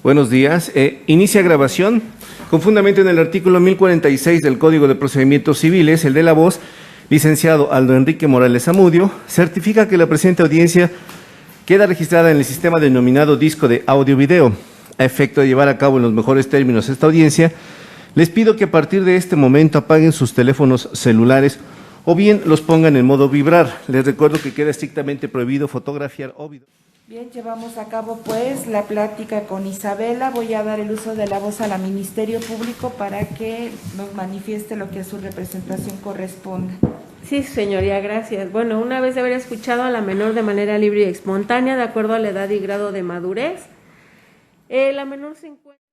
Buenos días. Inicia grabación. Con fundamento en el artículo 1046 del Código de Procedimientos Civiles, el de la voz, licenciado Aldo Enrique Morales Zamudio, certifica que la presente audiencia queda registrada en el sistema denominado disco de audio-video. A efecto de llevar a cabo en los mejores términos esta audiencia, les pido que a partir de este momento apaguen sus teléfonos celulares o bien los pongan en modo vibrar. Les recuerdo que queda estrictamente prohibido fotografiar o video. Bien, llevamos a cabo pues la plática con Isabela. Voy a dar el uso de la voz a la Ministerio Público para que nos manifieste lo que a su representación corresponde. Sí, señoría, gracias. Bueno, una vez de haber escuchado a la menor de manera libre y espontánea, de acuerdo a la edad y grado de madurez, la menor se encuentra...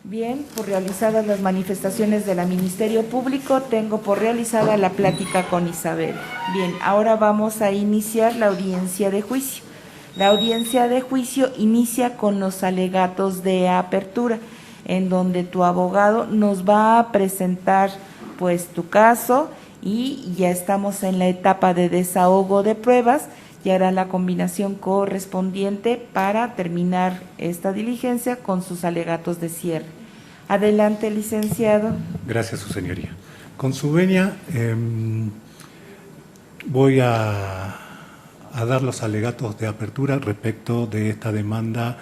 Bien, por realizadas las manifestaciones de la Ministerio Público, tengo por realizada la plática con Isabela. Bien, ahora vamos a iniciar la audiencia de juicio. La audiencia de juicio inicia con los alegatos de apertura, en donde tu abogado nos va a presentar pues tu caso y ya estamos en la etapa de desahogo de pruebas y hará la combinación correspondiente para terminar esta diligencia con sus alegatos de cierre. Adelante, licenciado. Gracias, su señoría. Con su venia, voy a dar los alegatos de apertura respecto de esta demanda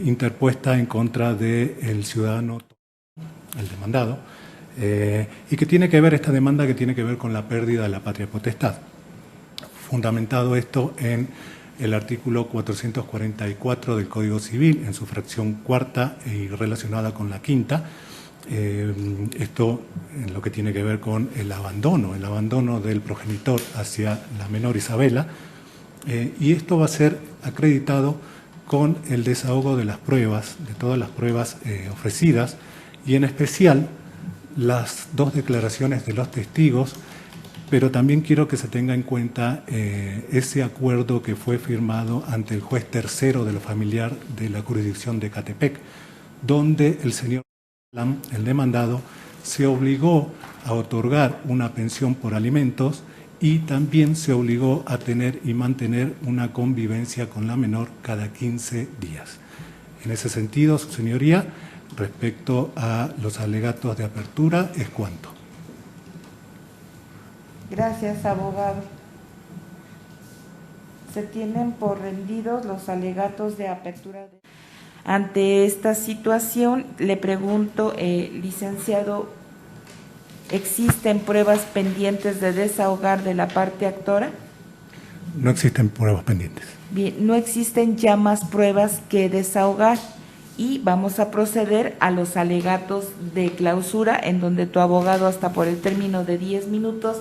interpuesta en contra del ciudadano, el demandado, y que tiene que ver, esta demanda que tiene que ver con la pérdida de la patria potestad. Fundamentado esto en el artículo 444 del Código Civil, en su fracción cuarta y relacionada con la quinta. Esto en lo que tiene que ver con el abandono del progenitor hacia la menor Isabela, y esto va a ser acreditado con el desahogo de las pruebas, de todas las pruebas ofrecidas, y en especial las dos declaraciones de los testigos, pero también quiero que se tenga en cuenta ese acuerdo que fue firmado ante el juez tercero de lo familiar de la jurisdicción de Catepec, donde el señor, el demandado, se obligó a otorgar una pensión por alimentos y también se obligó a tener y mantener una convivencia con la menor cada 15 días. En ese sentido, su señoría, respecto a los alegatos de apertura, es cuanto. Gracias, abogado. Se tienen por rendidos los alegatos de apertura. Ante esta situación, le pregunto, licenciado, ¿existen pruebas pendientes de desahogar de la parte actora? No existen pruebas pendientes. Bien, no existen ya más pruebas que desahogar y vamos a proceder a los alegatos de clausura, en donde tu abogado hasta por el término de 10 minutos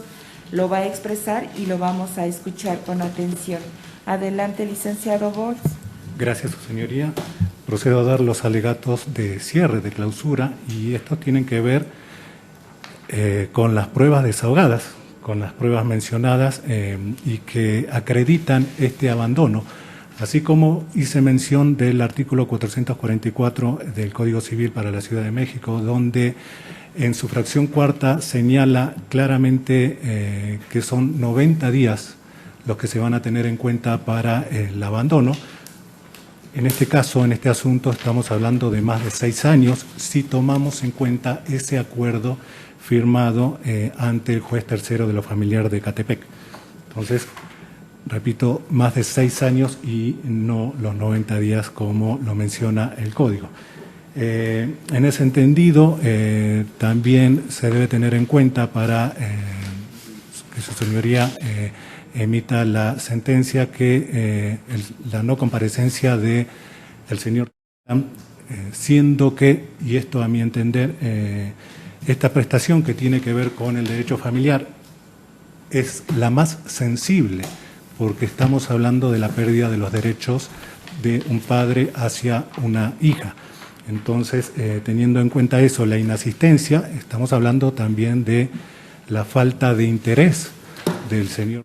lo va a expresar y lo vamos a escuchar con atención. Adelante, licenciado Bols. Gracias, su señoría. Procedo a dar los alegatos de cierre, de clausura, y estos tienen que ver con las pruebas desahogadas, con las pruebas mencionadas y que acreditan este abandono, así como hice mención del artículo 444 del Código Civil para la Ciudad de México, donde en su fracción cuarta señala claramente que son 90 días los que se van a tener en cuenta para el abandono. En este caso, en este asunto, estamos hablando de más de 6 años si tomamos en cuenta ese acuerdo firmado ante el juez tercero de lo familiar de Catepec. Entonces, repito, más de 6 años y no los 90 días como lo menciona el Código. En ese entendido, también se debe tener en cuenta para que su señoría emita la sentencia que la no comparecencia del señor, siendo que, y esto a mi entender, esta prestación que tiene que ver con el derecho familiar es la más sensible, porque estamos hablando de la pérdida de los derechos de un padre hacia una hija. Entonces, teniendo en cuenta eso, la inasistencia, estamos hablando también de la falta de interés del señor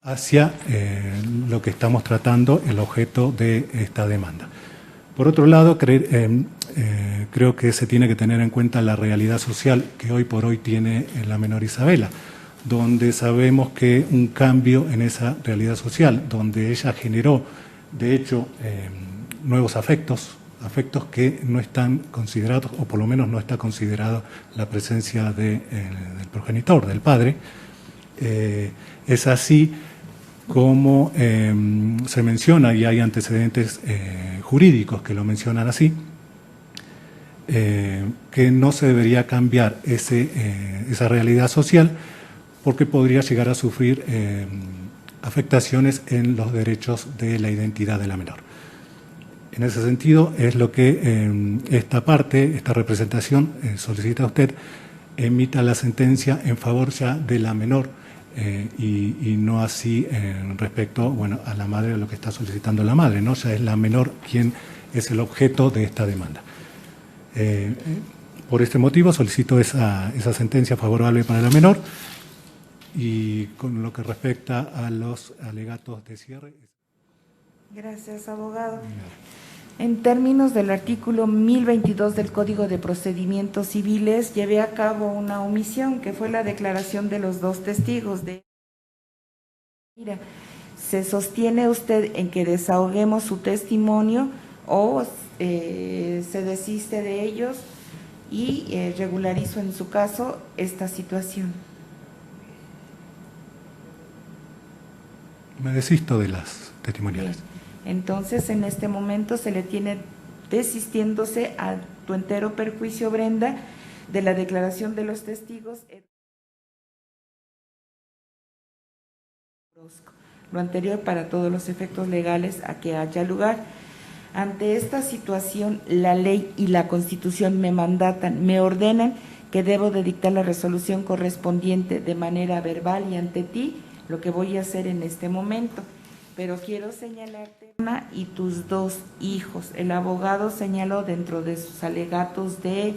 hacia lo que estamos tratando, el objeto de esta demanda. Por otro lado, creo que se tiene que tener en cuenta la realidad social que hoy por hoy tiene la menor Isabela, donde sabemos que un cambio en esa realidad social, donde ella generó, de hecho, nuevos afectos afectos que no están considerados, o por lo menos no está considerado la presencia del progenitor, del padre. Es así como se menciona, y hay antecedentes jurídicos que lo mencionan así, que no se debería cambiar esa realidad social porque podría llegar a sufrir afectaciones en los derechos de la identidad de la menor. En ese sentido es lo que esta representación solicita a usted, emita la sentencia en favor ya de la menor y no así respecto, bueno, a la madre, a lo que está solicitando la madre, ¿no? Ya es la menor quien es el objeto de esta demanda. Por este motivo solicito esa sentencia favorable para la menor, y con lo que respecta a los alegatos de cierre. Gracias, abogado. En términos del artículo 1022 del Código de Procedimientos Civiles, llevé a cabo una omisión, que fue la declaración de los dos testigos. Mira, ¿se sostiene usted en que desahoguemos su testimonio o se desiste de ellos y regularizo en su caso esta situación? Me desisto de las testimoniales. Bien. Entonces, en este momento se le tiene desistiéndose a tu entero perjuicio, Brenda, de la declaración de los testigos. Lo anterior para todos los efectos legales a que haya lugar. Ante esta situación, la ley y la Constitución me mandatan, me ordenan que debo de dictar la resolución correspondiente de manera verbal y ante ti, lo que voy a hacer en este momento. Pero quiero señalarte, Ana, y tus dos hijos. El abogado señaló dentro de sus alegatos de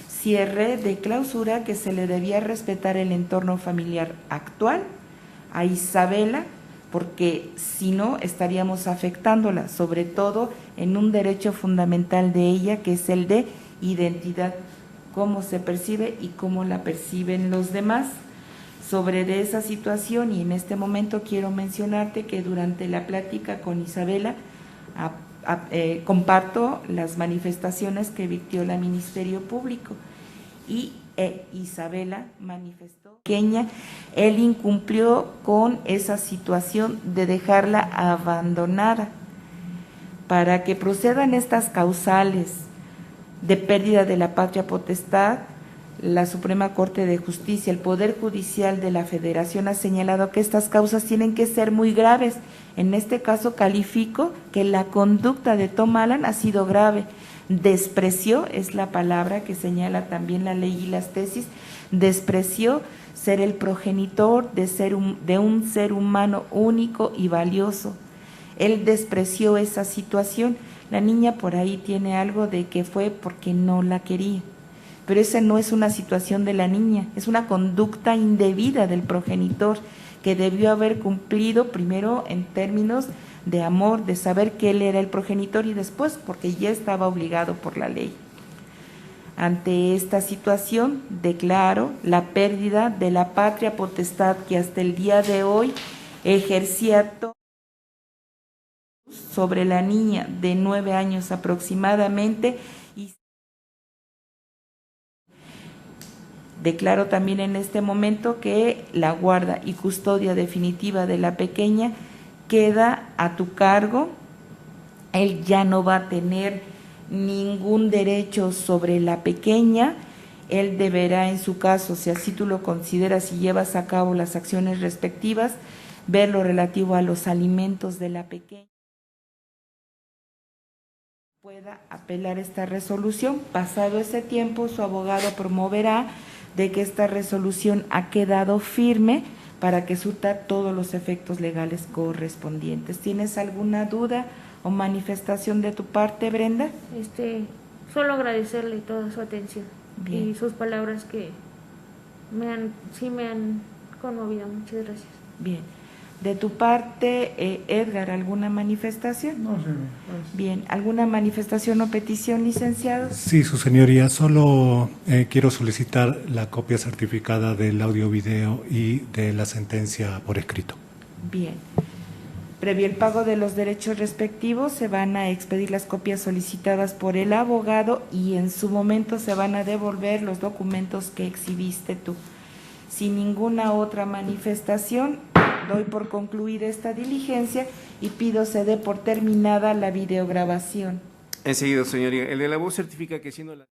cierre, de clausura, que se le debía respetar el entorno familiar actual a Isabela, porque si no estaríamos afectándola, sobre todo en un derecho fundamental de ella, que es el de identidad, cómo se percibe y cómo la perciben los demás. Sobre de esa situación, y en este momento quiero mencionarte que durante la plática con Isabela comparto las manifestaciones que dictó la Ministerio Público y Isabela manifestó que él incumplió con esa situación de dejarla abandonada. Para que procedan estas causales de pérdida de la patria potestad, la Suprema Corte de Justicia, el Poder Judicial de la Federación ha señalado que estas causas tienen que ser muy graves. En este caso califico que la conducta de Tom Alan ha sido grave. Despreció, es la palabra que señala también la ley y las tesis, despreció ser el progenitor de un ser humano único y valioso. Él despreció esa situación. La niña por ahí tiene algo de que fue porque no la quería. Pero esa no es una situación de la niña, es una conducta indebida del progenitor que debió haber cumplido primero en términos de amor, de saber que él era el progenitor y después porque ya estaba obligado por la ley. Ante esta situación declaro la pérdida de la patria potestad que hasta el día de hoy ejercía sobre la niña de 9 años aproximadamente. Declaro también en este momento que la guarda y custodia definitiva de la pequeña queda a tu cargo. Él ya no va a tener ningún derecho sobre la pequeña. Él deberá, en su caso, si así tú lo consideras y llevas a cabo las acciones respectivas, ver lo relativo a los alimentos de la pequeña. Pueda apelar esta resolución. Pasado ese tiempo, su abogado promoverá de que esta resolución ha quedado firme para que surta todos los efectos legales correspondientes. ¿Tienes alguna duda o manifestación de tu parte, Brenda? Solo agradecerle toda su atención. Bien. Y sus palabras que me han conmovido. Muchas gracias. Bien. De tu parte, Edgar, ¿alguna manifestación? No, señor. Gracias. Bien. ¿Alguna manifestación o petición, licenciado? Sí, su señoría, solo quiero solicitar la copia certificada del audio-video y de la sentencia por escrito. Bien. Previo el pago de los derechos respectivos, se van a expedir las copias solicitadas por el abogado y en su momento se van a devolver los documentos que exhibiste tú. Sin ninguna otra manifestación, doy por concluida esta diligencia y pido se dé por terminada la videograbación. Enseguida, señoría. El de la voz certifica que siendo la...